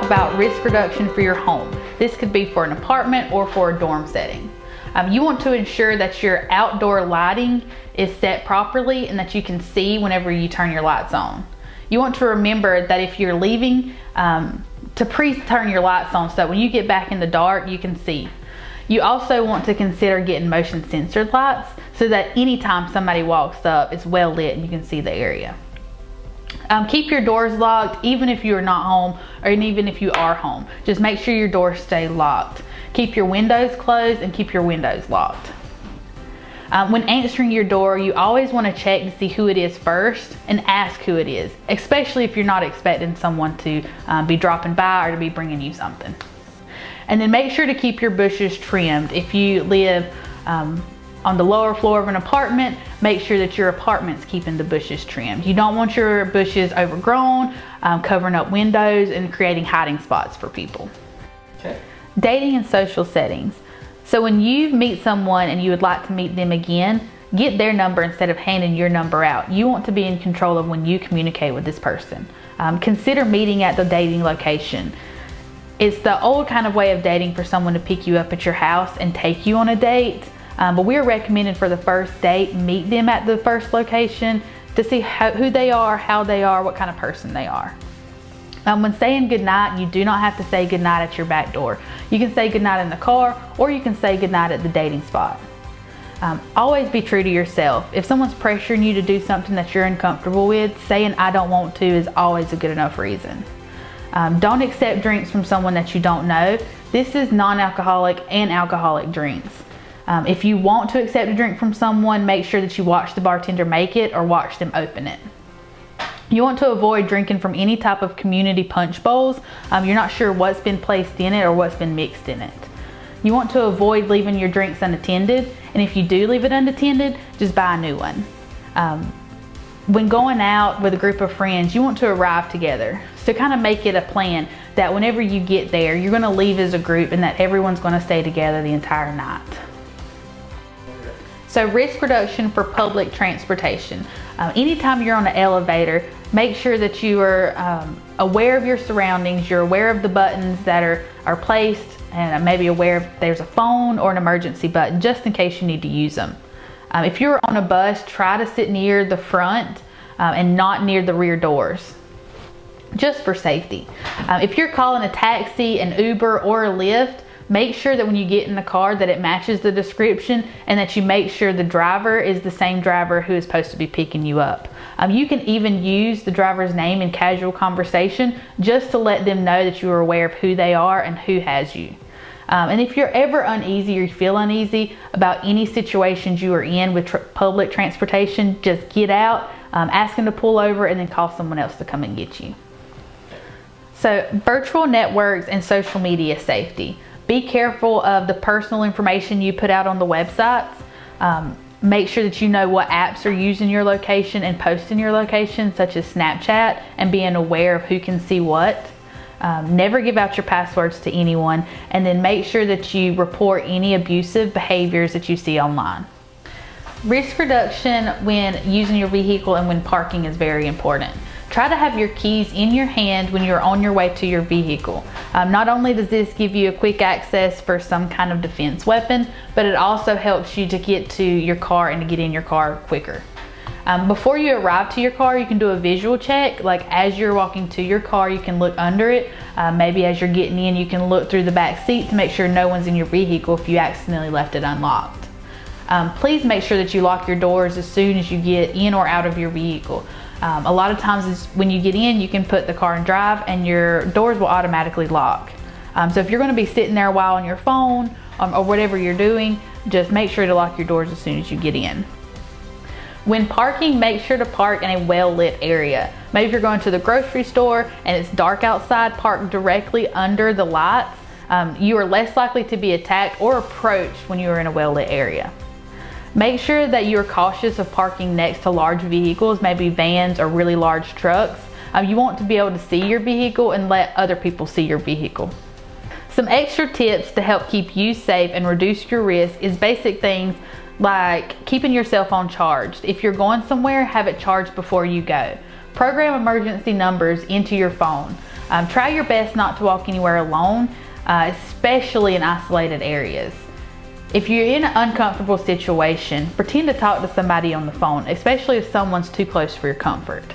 talk about risk reduction for your home. This could be for an apartment or for a dorm setting. You want to ensure that your outdoor lighting is set properly and that you can see whenever you turn your lights on. You want to remember that if you're leaving, to pre-turn your lights on so that when you get back in the dark, you can see. You also want to consider getting motion censored lights so that anytime somebody walks up, it's well lit and you can see the area. Keep your doors locked even if you are not home or even if you are home. Just make sure your doors stay locked. Keep your windows closed and keep your windows locked. When answering your door, you always want to check to see who it is first and ask who it is, especially if you're not expecting someone to be dropping by or to be bringing you something. And then make sure to keep your bushes trimmed. If you live on the lower floor of an apartment, make sure that your apartment's keeping the bushes trimmed. You don't want your bushes overgrown, covering up windows and creating hiding spots for people. Okay. Dating and social settings. So when you meet someone and you would like to meet them again, get their number instead of handing your number out. You want to be in control of when you communicate with this person. Consider meeting at the dating location. It's the old kind of way of dating for someone to pick you up at your house and take you on a date. But we're recommending for the first date, meet them at the first location to see who they are, how they are, what kind of person they are. When saying goodnight, you do not have to say goodnight at your back door. You can say goodnight in the car or you can say goodnight at the dating spot. Always be true to yourself. If someone's pressuring you to do something that you're uncomfortable with, saying I don't want to is always a good enough reason. Don't accept drinks from someone that you don't know. This is non-alcoholic and alcoholic drinks. If you want to accept a drink from someone, make sure that you watch the bartender make it or watch them open it. You want to avoid drinking from any type of community punch bowls. You're not sure what's been placed in it or what's been mixed in it. You want to avoid leaving your drinks unattended, and if you do leave it unattended, just buy a new one. When going out with a group of friends, you want to arrive together. So kind of make it a plan that whenever you get there, you're going to leave as a group and that everyone's going to stay together the entire night. So risk reduction for public transportation. Anytime you're on an elevator, make sure that you are aware of your surroundings, you're aware of the buttons that are placed, and maybe aware if there's a phone or an emergency button, just in case you need to use them. If you're on a bus, try to sit near the front and not near the rear doors, just for safety. If you're calling a taxi, an Uber, or a Lyft, make sure that when you get in the car that it matches the description and that you make sure the driver is the same driver who is supposed to be picking you up. You can even use the driver's name in casual conversation just to let them know that you are aware of who they are and who has you. And if you're ever uneasy or you feel uneasy about any situations you are in with public transportation, just get out, ask them to pull over, and then call someone else to come and get you. So virtual networks and social media safety. Be careful of the personal information you put out on the websites. Make sure that you know what apps are using your location and posting your location, such as Snapchat, and being aware of who can see what. Never give out your passwords to anyone, and then make sure that you report any abusive behaviors that you see online. Risk reduction when using your vehicle and when parking is very important. Try to have your keys in your hand when you're on your way to your vehicle. Not only does this give you a quick access for some kind of defense weapon, but it also helps you to get to your car and to get in your car quicker. Before you arrive to your car, you can do a visual check. Like as you're walking to your car, you can look under it. Maybe as you're getting in, you can look through the back seat to make sure no one's in your vehicle if you accidentally left it unlocked. Please make sure that you lock your doors as soon as you get in or out of your vehicle. A lot of times when you get in, you can put the car in drive and your doors will automatically lock. So if you're going to be sitting there a while on your phone or whatever you're doing, just make sure to lock your doors as soon as you get in. When parking, make sure to park in a well-lit area. Maybe if you're going to the grocery store and it's dark outside, park directly under the lights. You are less likely to be attacked or approached when you are in a well-lit area. Make sure that you're cautious of parking next to large vehicles, maybe vans or really large trucks. You want to be able to see your vehicle and let other people see your vehicle. Some extra tips to help keep you safe and reduce your risk is basic things like keeping your cell phone charged. If you're going somewhere, have it charged before you go. Program emergency numbers into your phone. Try your best not to walk anywhere alone, especially in isolated areas. If you're in an uncomfortable situation, pretend to talk to somebody on the phone, especially if someone's too close for your comfort.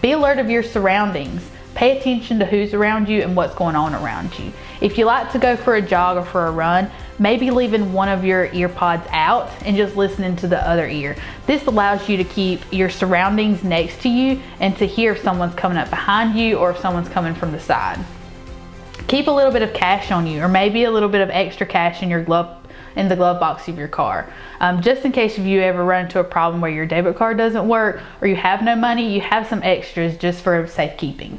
Be alert of your surroundings. Pay attention to who's around you and what's going on around you. If you like to go for a jog or for a run, maybe leaving one of your ear pods out and just listening to the other ear. This allows you to keep your surroundings next to you and to hear if someone's coming up behind you or if someone's coming from the side. Keep a little bit of cash on you, or maybe a little bit of extra cash in your in the glove box of your car. Just in case if you ever run into a problem where your debit card doesn't work or you have no money, you have some extras just for safekeeping.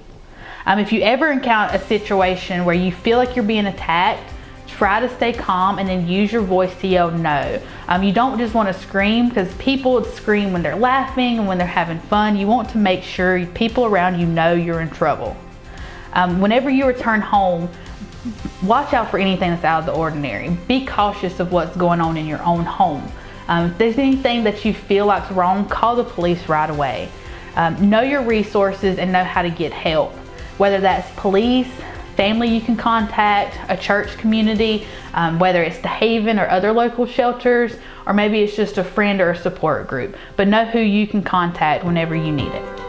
If you ever encounter a situation where you feel like you're being attacked, try to stay calm and then use your voice to yell no. You don't just want to scream, because people scream when they're laughing and when they're having fun. You want to make sure people around you know you're in trouble. Whenever you return home, watch out for anything that's out of the ordinary. Be cautious of what's going on in your own home. If there's anything that you feel like's wrong, call the police right away. Know your resources and know how to get help. Whether that's police, family you can contact, a church community, whether it's the Haven or other local shelters, or maybe it's just a friend or a support group. But know who you can contact whenever you need it.